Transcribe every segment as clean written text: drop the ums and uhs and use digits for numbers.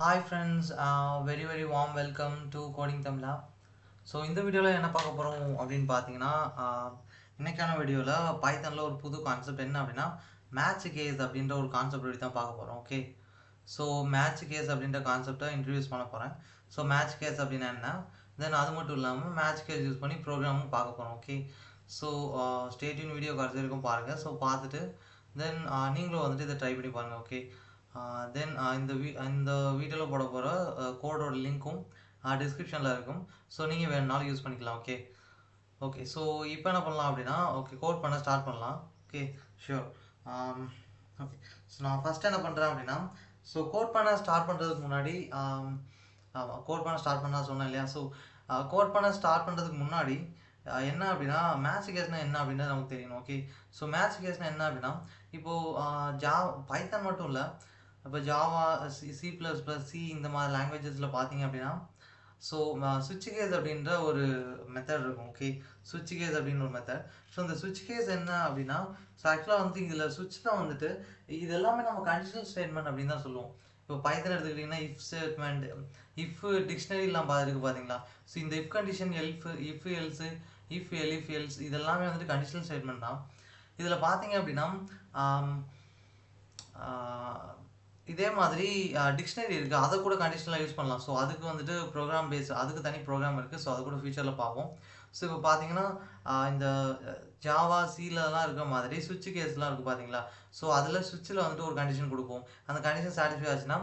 Hi friends, very warm welcome to Coding Tamla. So இந்த வீடியோவில் என்ன பார்க்க போகிறோம் அப்படின்னு பார்த்தீங்கன்னா இன்னைக்கான வீடியோவில் பைத்தனில் ஒரு புது கான்செப்ட் என்ன அப்படின்னா மேட்ச் கேஸ் அப்படின்ற ஒரு கான்செப்ட் பற்றி தான் பார்க்க போகிறோம். ஓகே, ஸோ மேட்ச் கேஸ் அப்படின்ற கான்செப்டை இன்ட்ரடியூஸ் பண்ண போகிறேன். ஸோ மேட்ச் கேஸ் அப்படின்னா என்ன, தென் அது மட்டும் இல்லாமல் மேட்ச் கேஸ் யூஸ் பண்ணி ப்ரோக்ராமும் பார்க்க போகிறோம். ஓகே, ஸோ ஸ்டேட்யூன் வீடியோ கடைசி வரைக்கும் பாருங்கள். ஸோ பார்த்துட்டு தென் நீங்களும் வந்துட்டு இதை ட்ரை பண்ணி பாருங்கள். ஓகே, தென் இந்த வீடியோவில் போட போகிற கோடோட லிங்க்கும் டிஸ்கிரிப்ஷனில் இருக்கும். ஸோ நீங்கள் வேணுனாலும் யூஸ் பண்ணிக்கலாம். ஓகே ஓகே ஸோ இப்போ என்ன பண்ணலாம் அப்படின்னா, ஓகே கோட் பண்ண ஸ்டார்ட் பண்ணலாம். Okay sure. ஓகே, ஸோ நான் ஃபஸ்ட்டு என்ன பண்ணுறேன் அப்படின்னா, ஸோ கோட் பண்ண ஸ்டார்ட் பண்ணுறதுக்கு முன்னாடி ஆமாம் கோட் பண்ண ஸ்டார்ட் பண்ண சொன்னேன் இல்லையா. ஸோ கோட் பண்ண ஸ்டார்ட் பண்ணுறதுக்கு முன்னாடி என்ன அப்படின்னா மேட்ச் கேஸ்னால் என்ன அப்படின்றது நமக்கு தெரியணும். ஓகே, ஸோ மேட்ச் கேஸ்னால் என்ன அப்படின்னா, இப்போது பைத்தன் மட்டும் இல்லை, இப்போ ஜாவா, சி இந்த மாதிரி லாங்குவேஜஸில் பார்த்தீங்க அப்படின்னா, ஸோ சுவிட்ச் கேஸ் அப்படின்ற ஒரு மெத்தட் இருக்கும். ஓகே, சுவிட்ச் கேஸ் அப்படின்னு ஒரு மெத்தட். ஸோ இந்த சுவிட்ச் கேஸ் என்ன அப்படின்னா, ஸோ ஆக்சுவலாக வந்து இதில் சுவிட்ச் தான் வந்துட்டு இது எல்லாமே நம்ம கண்டிஷனல் ஸ்டேட்மெண்ட் அப்படின்னு தான் சொல்லுவோம். இப்போ பைத்தன் எடுத்துக்கிட்டிங்கன்னா இஃப் ஸ்டேட்மெண்ட், இஃப் டிக்ஷனரிலாம் பார்த்துருக்கு பார்த்தீங்களா. ஸோ இந்த if condition, if else, if else இதெல்லாமே வந்துட்டு கண்டிஷனல் ஸ்டேட்மெண்ட் தான். இதில் பார்த்தீங்க அப்படின்னா இதே மாதிரி டிக்ஷனரி இருக்குது, அதை கூட கண்டிஷனலாக யூஸ் பண்ணலாம். ஸோ அதுக்கு வந்துட்டு ப்ரோக்ராம் பேஸ், அதுக்கு தனி ப்ரோக்ராம் இருக்குது. ஸோ அது கூட ஃபியூச்சரில் பார்ப்போம். ஸோ இப்போ பார்த்தீங்கன்னா இந்த ஜாவா சீலலாம் இருக்கிற மாதிரி சுவிட்ச் கேஸ்லாம் இருக்குது பார்த்தீங்களா. ஸோ அதில் சுவிட்சில் வந்துட்டு ஒரு கண்டிஷன் கொடுப்போம். அந்த கண்டிஷன் சாட்டிஸ்ஃபை ஆச்சுன்னா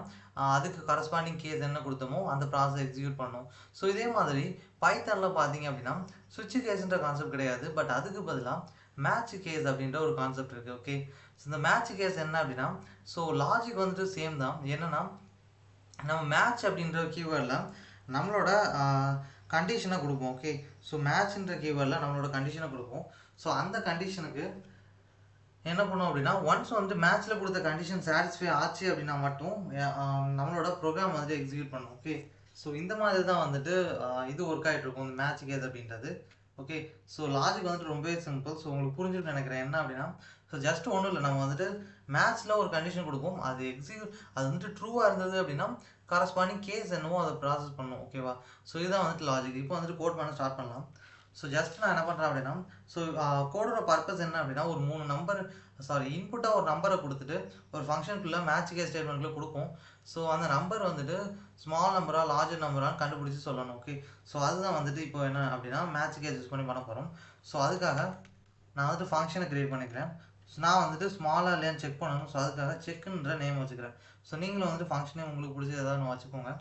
அதுக்கு கரஸ்பாண்டிங் கேஸ் என்ன கொடுத்தோமோ அந்த ப்ராசஸ் எக்ஸிக்யூட் பண்ணும். ஸோ இதே மாதிரி பைத்தனில் பார்த்தீங்க அப்படின்னா சுவிட்ச் கேஸ்ன்ற கான்செப்ட் கிடையாது, பட் அதுக்கு பதிலாக மேட்ச் கேஸ் அப்படின்ற ஒரு கான்செப்ட் இருக்குது. ஓகே, ஸோ இந்த மேட்ச் கேஸ் என்ன அப்படின்னா, ஸோ லாஜிக் வந்துட்டு சேம் தான். என்னென்னா நம்ம மேட்ச் அப்படின்ற கீவேர்டில் நம்மளோட கண்டிஷனை கொடுப்போம். ஓகே, ஸோ மேட்ச்ன்ற கீவேர்டில் நம்மளோட கண்டிஷனை கொடுப்போம். ஸோ அந்த கண்டிஷனுக்கு என்ன பண்ணோம் அப்படின்னா, ஒன்ஸ் வந்துட்டு மேட்ச்சில் கொடுத்த கண்டிஷன் சாட்டிஸ்ஃபை ஆச்சு அப்படின்னா மட்டும் நம்மளோட ப்ரோக்ராம் வந்துட்டு எக்ஸிக்யூட் பண்ணும். ஓகே, ஸோ இந்த மாதிரி தான் வந்துட்டு இது ஒர்க் ஆகிட்டு இருக்கும் இந்த மேட்ச் கேஸ் அப்படின்றது. ஓகே, ஸோ லாஜிக் வந்துட்டு ரொம்பவே சிம்பிள். ஸோ உங்களுக்கு புரிஞ்சுட்டு நினைக்கிறேன். என்ன அப்படின்னா, ஸோ ஜஸ்ட் ஒன்றும் இல்லை, நம்ம வந்துட்டு மேட்ச்சில் ஒரு கண்டிஷன் கொடுப்போம், அது வந்துட்டு ட்ரூவாக இருந்தது அப்படின்னா கரஸ்பாண்டிங் கேஸ் என்னவோ அதை ப்ராசஸ் பண்ணும். ஓகேவா, ஸோ இதுதான் வந்துட்டு லாஜிக். இப்போ வந்துட்டு கோட் பண்ண ஸ்டார்ட் பண்ணலாம். ஸோ ஜஸ்ட் நான் என்ன பண்ணுறேன் அப்படின்னா, ஸோ கோடோட பர்பஸ் என்ன அப்படின்னா, ஒரு 3 நம்பர் இன்புட்டாக ஒரு நம்பரை கொடுத்துட்டு ஒரு ஃபங்க்ஷனுக்குள்ளே மேட்ச் கேஸ் ஸ்டேட்மெண்ட்டில் கொடுப்போம். ஸோ அந்த நம்பர் வந்துட்டு ஸ்மால் நம்பரா லார்ஜர் நம்பரான்னு கண்டுபிடிச்சி சொல்லணும். ஓகே, ஸோ அதுதான் வந்துட்டு இப்போ என்ன அப்படின்னா மேட்ச் கேஸ் யூஸ் பண்ணி பண்ண போகிறோம். ஸோ அதுக்காக நான் வந்துட்டு ஃபங்க்ஷனை க்ரியேட் பண்ணிக்கிறேன். ஸோ நான் வந்துட்டு ஸ்மாலாக இல்லையான்னு செக் பண்ணணும். ஸோ அதுக்காக செக்குன்ற நேம் வச்சுக்கிறேன். ஸோ நீங்களும் வந்துட்டு ஃபங்க்ஷனே உங்களுக்கு பிடிச்ச ஏதாவது வச்சுக்கோங்க.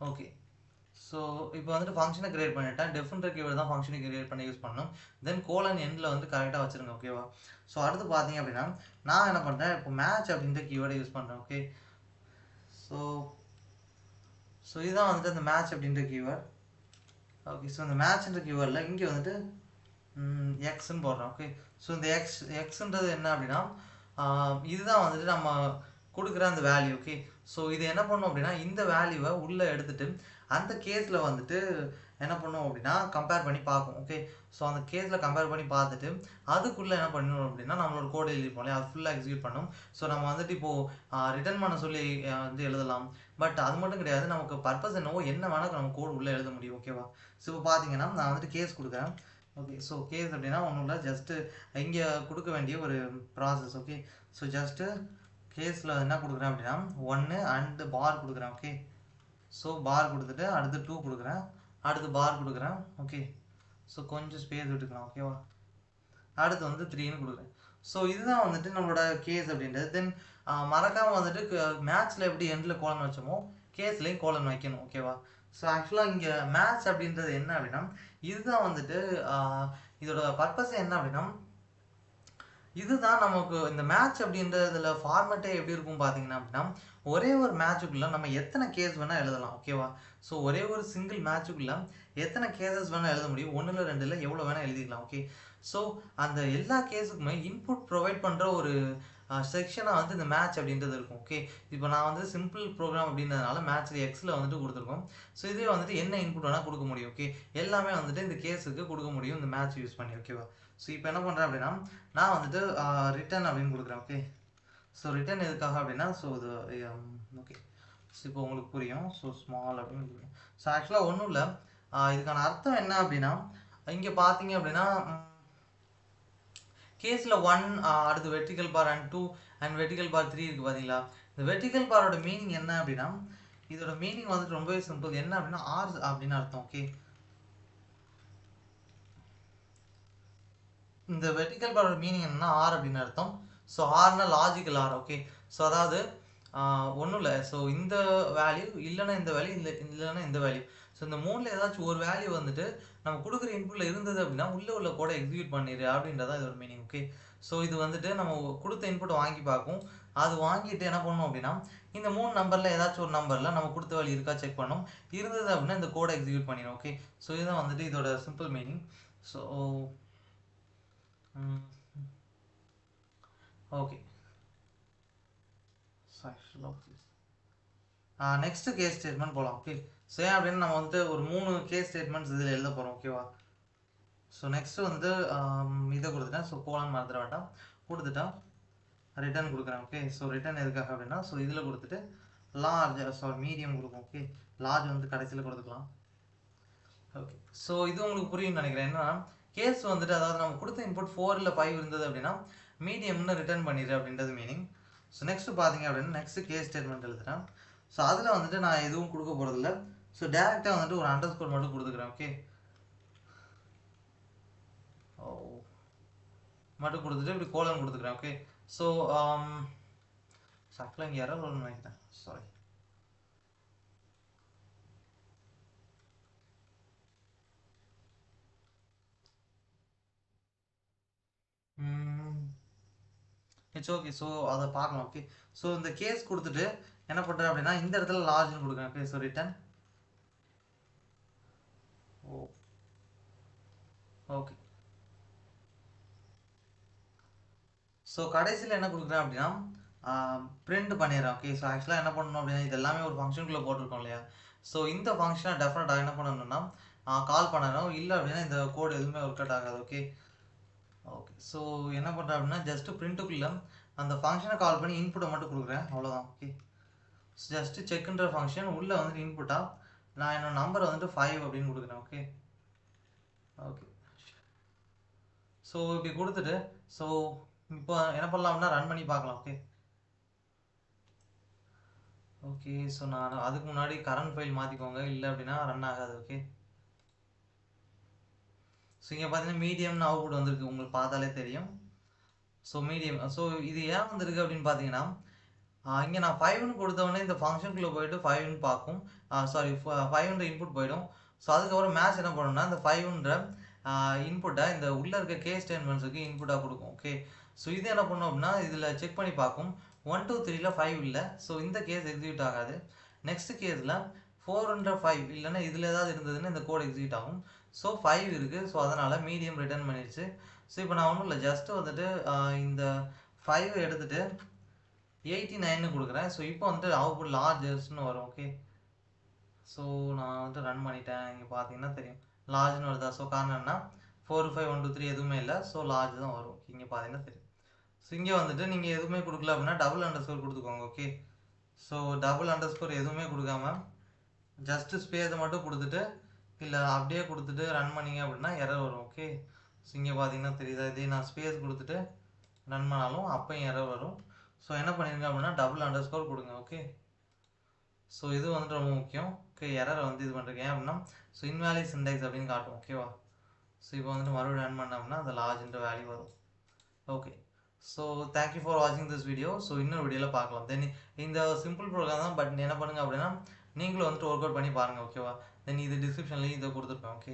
ஓகே, ஸோ இப்போ வந்துட்டு ஃபங்க்ஷனை கிரியேட் பண்ணிட்டேன். டெஃப்ன்ற கீவேர்டு தான் ஃபங்க்ஷனை கிரியேட் பண்ணி யூஸ் பண்ணணும். தென் கோலன் எண்டில் வந்து கரெக்டாக வச்சுருங்க. ஓகேவா, ஸோ அடுத்து பார்த்தீங்க அப்படின்னா நான் என்ன பண்ணுறேன், இப்போ மேட்ச் அப்படின்ற கீவேர்டை யூஸ் பண்ணுறேன். ஓகே, ஸோ இதுதான் வந்துட்டு அந்த மேட்ச் அப்படின்ற கீவேர்ட். ஓகே, ஸோ இந்த மேட்ச்ன்ற கீவேர்டில் இங்கே வந்துட்டு எக்ஸ்ன்னு போடுறேன். ஓகே, ஸோ இந்த எக்ஸ்ன்றது என்ன அப்படின்னா இதுதான் வந்துட்டு நம்ம கொடுக்குற அந்த வேல்யூ. ஓகே, ஸோ இது என்ன பண்ணோம் அப்படின்னா இந்த வேல்யூவை உள்ளே எடுத்துகிட்டு அந்த கேஸில் வந்துட்டு என்ன பண்ணுவோம் அப்படின்னா கம்பேர் பண்ணி பார்க்கும். ஓகே, ஸோ அந்த கேஸில் கம்பேர் பண்ணி பார்த்துட்டு அதுக்குள்ளே என்ன பண்ணணும் அப்படின்னா நம்மளோட கோட் எழுதிருப்போம் இல்லையா, அது ஃபுல்லாக எக்ஸிக்யூட் பண்ணும். ஸோ நம்ம வந்துட்டு இப்போது ரிட்டர்ன் பண்ண சொல்லி வந்து எழுதலாம், பட் அது மட்டும் கிடையாது, நமக்கு பர்பஸ் என்னவோ என்ன வேணால் நம்ம கோட் உள்ளே எழுத முடியும். ஓகேவா, ஸோ இப்போ பார்த்தீங்கன்னா நான் வந்துட்டு கேஸ் கொடுக்குறேன். ஓகே, ஸோ கேஸ் அப்படின்னா ஒன்றும் இல்லை, ஜஸ்ட்டு இங்கே கொடுக்க வேண்டிய ஒரு ப்ராசஸ். ஓகே, ஸோ ஜஸ்ட்டு கேஸில் என்ன கொடுக்குறேன் அப்படின்னா 1 அண்ட் பார் கொடுக்குறேன். ஓகே, ஸோ பார் கொடுத்துட்டு அடுத்து 2 கொடுக்குறேன், அடுத்து பார் கொடுக்குறேன். ஓகே, ஸோ கொஞ்சம் ஸ்பேஸ் விட்டுக்கலாம். ஓகேவா, அடுத்து வந்து 3ன்னு கொடுக்குறேன். ஸோ இதுதான் வந்துட்டு நம்மளோட கேஸ் அப்படின்றது. தென் மறக்காமல் வந்துட்டு மேட்ச்சில் எப்படி எண்டில் கோலன் வச்சோமோ கேஸ்லேயும் கோலன் வைக்கணும். ஓகேவா, ஸோ ஆக்சுவலாக இங்கே மேட்ச் அப்படின்றது என்ன அப்படின்னா இதுதான் வந்துட்டு இதோட பர்பஸ் என்ன அப்படின்னா இதுதான் நமக்கு இந்த மேட்ச் அப்படின்றதுல ஃபார்மேட்டே எப்படி இருக்கும் பார்த்தீங்கன்னா அப்படின்னா ஒரே ஒரு மேட்சுக்குள்ளே நம்ம எத்தனை கேஸ் வேணால் எழுதலாம். ஓகேவா, ஸோ ஒரே ஒரு சிங்கிள் மேட்சுக்குள்ளே எத்தனை கேசஸ் வேணால் எழுத முடியும், 1 இல்லை 2 இல்லை எவ்வளோ வேணால் எழுதிக்கலாம். ஓகே, ஸோ அந்த எல்லா கேஸுக்குமே இன்புட் ப்ரொவைட் பண்ணுற ஒரு செக்ஷனாக வந்து இந்த மேட்ச் அப்படின்றது இருக்கும். ஓகே, இப்போ நான் வந்து சிம்பிள் ப்ரோக்ராம் அப்படின்றதுனால மேட்ச்சில் எக்ஸில் வந்துட்டு கொடுத்துருக்கோம். ஸோ இதே வந்துட்டு என்ன இன்புட் வேணால் கொடுக்க முடியும். ஓகே, எல்லாமே வந்துட்டு இந்த கேஸுக்கு கொடுக்க முடியும் இந்த மேட்ச் யூஸ் பண்ணி. ஓகேவா, ஸோ இப்போ என்ன பண்ணுறேன் அப்படின்னா நான் வந்துட்டு ரிட்டர்ன் அப்படின்னு கொடுக்குறேன். ஓகே, ஸோ ரிட்டர்ன் எதுக்காக அப்படின்னா ஸோ இது ஓகே ஸோ இப்போ உங்களுக்கு புரியும். ஸோ ஸ்மால் அப்படின்னு புரியும். ஸோ ஆக்சுவலாக ஒன்றும் இல்லை, இதுக்கான அர்த்தம் என்ன அப்படின்னா, இங்கே பார்த்தீங்க அப்படின்னா கேஸில் 1 அடுத்து vertical bar and 2 and vertical bar 3 இருக்குது பார்த்தீங்களா. இந்த வெர்டிக்கல் பாரோட மீனிங் என்ன அப்படின்னா, இதோட மீனிங் வந்துட்டு ரொம்பவே சிம்பிள். என்ன அப்படின்னா ஆர் அப்படின்னு அர்த்தம். ஓகே, இந்த வெர்டிக்கல் பாரோட மீனிங் என்னன்னா ஆர் அப்படின்னு அர்த்தம். ஸோ ஆர்னா லாஜிக்கல் ஆர். ஓகே, ஸோ அதாவது ஒன்றும் இல்லை, ஸோ இந்த வேல்யூ இல்லைன்னா இந்த வேல்யூ இல்லைன்னா இந்த வேல்யூ, ஸோ இந்த மூணில் ஏதாச்சும் ஒரு வேல்யூ வந்துட்டு நம்ம கொடுக்குற இன்புட்டில் இருந்தது அப்படின்னா உள்ளே உள்ள கூட எக்ஸிக்யூட் பண்ணிடு அப்படின்றதான் இதோட மீனிங். ஓகே, ஸோ இது வந்துட்டு நம்ம கொடுத்த இன்புட்டை வாங்கி பார்க்கும். அது வாங்கிட்டு என்ன பண்ணணும் அப்படின்னா இந்த 3 நம்பரில் ஏதாச்சும் ஒரு நம்பரில் நம்ம கொடுத்த வேல்யூ இருக்கா செக் பண்ணணும். இருந்தது அப்படின்னா இந்த கோடை எக்ஸிக்யூட் பண்ணிடும். ஓகே, ஸோ இதுதான் வந்துட்டு இதோட simple meaning. So okay, next case statement போகலாம். ஓகே, ஸோ ஏன் அப்படின்னு நம்ம வந்துட்டு ஒரு 3 கேஸ் ஸ்டேட்மெண்ட்ஸ் இதில் எழுத போகிறோம். ஓகேவா, ஸோ நெக்ஸ்ட் வந்து இதை கொடுத்துட்டேன். ஸோ கோலன் மறந்துட வேண்டாம், கொடுத்துட்டா ரிட்டர்ன் கொடுக்குறேன். ஓகே, ஸோ ரிட்டர்ன் எதுக்காக அப்படின்னா, ஸோ இதில் கொடுத்துட்டு லார்ஜ் மீடியம் கொடுக்கும். ஓகே, லார்ஜ் வந்து கடைசியில் கொடுத்துக்கலாம். ஓகே, ஸோ இது உங்களுக்கு புரியும்னு நினைக்கிறேன். என்னன்னா கேஸ் வந்துட்டு அதாவது நம்ம கொடுத்த இன்புட் 4 இல்லை 5 இருந்தது அப்படின்னா மீடியம்னு ரிட்டர்ன் பண்ணிடு அப்படின்றது மீனிங். ஸோ நெக்ஸ்ட் பார்த்தீங்க அப்படின்னா நெக்ஸ்ட் கேஸ் ஸ்டேட்மெண்ட் எழுதுறேன். ஸோ அதில் வந்துட்டு நான் எதுவும் கொடுக்க போகிறதில்ல. ஸோ டேரெக்டாக வந்துட்டு ஒரு அண்டர்ஸ்கோர் மட்டும் கொடுத்துக்கிறேன். ஓகே, மட்டும் கொடுத்துட்டு இப்படி கோலன் கொடுத்துக்கிறேன். ஓகே, ஸோ ஆக்சுவலாக இங்கே எரர் வரும்னு நினைக்கிறேன். சாரி. இட்ஸ் ஓகே, ஸோ அதை பார்க்கலாம். ஓகே, ஸோ இந்த கேஸ் கொடுத்துட்டு என்ன பண்ணுறேன் அப்படின்னா இந்த இடத்துல லார்ஜ்னு கொடுக்குறேன். Okay, so return. Okay, so கடைசியில் என்ன கொடுக்குறேன் அப்படின்னா பிரிண்ட் பண்ணிடுறேன். ஓகே, ஸோ ஆக்சுவலாக என்ன பண்ணணும் அப்படின்னா இது எல்லாமே ஒரு ஃபங்க்ஷனுக்குள்ளே போட்டிருக்கோம் இல்லையா. ஸோ இந்த ஃபங்க்ஷனை டெஃபினட்டாக என்ன பண்ணணும்னா கால் பண்ணணும். இல்லை அப்படின்னா இந்த கோட் எதுவுமே ஒர்க் அவுட் ஆகாது. ஓகே, ஓகே, ஸோ என்ன பண்ணுறேன் அப்படின்னா ஜஸ்ட்டு பிரிண்ட்டுக்குள்ளே அந்த ஃபங்க்ஷனை கால் பண்ணி இன்புட்டை மட்டும் கொடுக்குறேன், அவ்வளோதான். ஓகே, ஜஸ்ட்டு செக்குன்ற ஃபங்க்ஷன் உள்ளே வந்துட்டு இன்புட்டாக நான் என்னோட நம்பரை வந்துட்டு 5 அப்படின்னு கொடுக்குறேன். ஓகே, ஓகே, ஸோ இப்படி கொடுத்துட்டு ஸோ இப்போ என்ன பண்ணலாம் அப்படின்னா ரன் பண்ணி பார்க்கலாம். ஓகே, ஓகே, ஸோ நான் அதுக்கு முன்னாடி கரண்ட் ஃபைல் மாற்றிக்கோங்க, இல்லை அப்படின்னா ரன் ஆகாது. ஓகே, ஸோ இங்கே பார்த்தீங்கன்னா மீடியம்னு அவுட்புட் வந்திருக்கு, உங்களுக்கு பார்த்தாலே தெரியும். ஸோ மீடியம், ஸோ இது ஏன் வந்திருக்கு அப்படின்னு பார்த்தீங்கன்னா இங்கே நான் 5ன்னு கொடுத்தவொடனே இந்த ஃபங்க்ஷனுக்குள்ளே போயிட்டு 5ன்னு பார்க்கும். சாரி, 5ன்ற இன்புட் போயிடும். ஸோ அதுக்கப்புறம் மேட்ச் என்ன பண்ணணும்னா இந்த 5ன்ற இன்புட்டை இந்த உள்ளே இருக்க கேஸ் ஸ்டேட்மெண்ட்ஸுக்கு இன்புட்டாக கொடுக்கும். ஓகே, ஸோ இது என்ன பண்ணும் அப்படின்னா இதில் செக் பண்ணி பார்க்கும் 1 2 3ல் 5 இல்லை, ஸோ இந்த கேஸ் எக்ஸிக்யூட் ஆகாது. நெக்ஸ்ட் கேஸில் 4ன்ற 5 இல்லைன்னா இதில் ஏதாவது இருந்ததுன்னா இந்த கோட் எக்ஸிக்யூட் ஆகும். ஸோ 5 இருக்குது, ஸோ அதனால் மீடியம் ரிட்டர்ன் பண்ணிடுச்சு. ஸோ இப்போ நான் ஒன்றும் இல்லை, ஜஸ்ட்டு வந்துட்டு இந்த 5 எடுத்துகிட்டு 89ன்னு கொடுக்குறேன். ஸோ இப்போ வந்துட்டு அவுட்புட் லார்ஜஸ்ன்னு வரும். ஓகே, ஸோ நான் வந்துட்டு ரன் பண்ணிட்டேன். இங்கே பார்த்தீங்கன்னா தெரியும் லார்ஜ்னு வருதா. ஸோ காரணம் என்ன 4 5 1 2 3 எதுவுமே இல்லை, ஸோ லார்ஜ் தான் வரும். இங்கே பார்த்தீங்கன்னா தெரியும். ஸோ இங்கே வந்துட்டு நீங்கள் எதுவுமே கொடுக்கல அப்படின்னா டபுள் அண்டர்ஸ்கோர் கொடுத்துக்கோங்க. ஓகே, ஸோ டபுள் அண்டர்ஸ்கோர் எதுவுமே கொடுக்காம ஜஸ்ட்டு ஸ்பேஸை மட்டும் கொடுத்துட்டு இல்லை அப்படியே கொடுத்துட்டு ரன் பண்ணிங்க அப்படின்னா எரர் வரும். ஓகே, ஸோ இங்கே பார்த்தீங்கன்னா தெரியுதா, இதே நான் ஸ்பேஸ் கொடுத்துட்டு ரன் பண்ணாலும் அப்போயும் எரர் வரும். ஸோ என்ன பண்ணிருங்க அப்படின்னா டபுள் அண்டர்ஸ்கோர் கொடுங்க. ஓகே, ஸோ இது வந்துட்டு ரொம்ப முக்கியம். ஓகே, எரரை வந்து இது பண்ணுறேன் அப்படின்னா ஸோ இன்வேலிட் சின்டாக்ஸ் அப்படின்னு காட்டும். ஓகேவா, ஸோ இப்போ வந்துட்டு மறுபடியும் ரன் பண்ணோம்னா அந்த லார்ஜ்ன்ற வேல்யூ வரும். ஓகே, ஸோ தேங்க்யூ ஃபார் வாட்சிங் திஸ் வீடியோ. ஸோ இன்னொரு வீடியோவில் பார்க்கலாம். தென் இந்த சிம்பிள் ப்ரோக்ராம் தான், பட் என்ன பண்ணுங்கள் அப்படின்னா நீங்களும் வந்துட்டு ஒர்க் அவுட் பண்ணி பாருங்கள். ஓகேவா, தென் இது டிஸ்கிரிப்ஷன்லேயும் இதை கொடுத்துருப்பேன். ஓகே.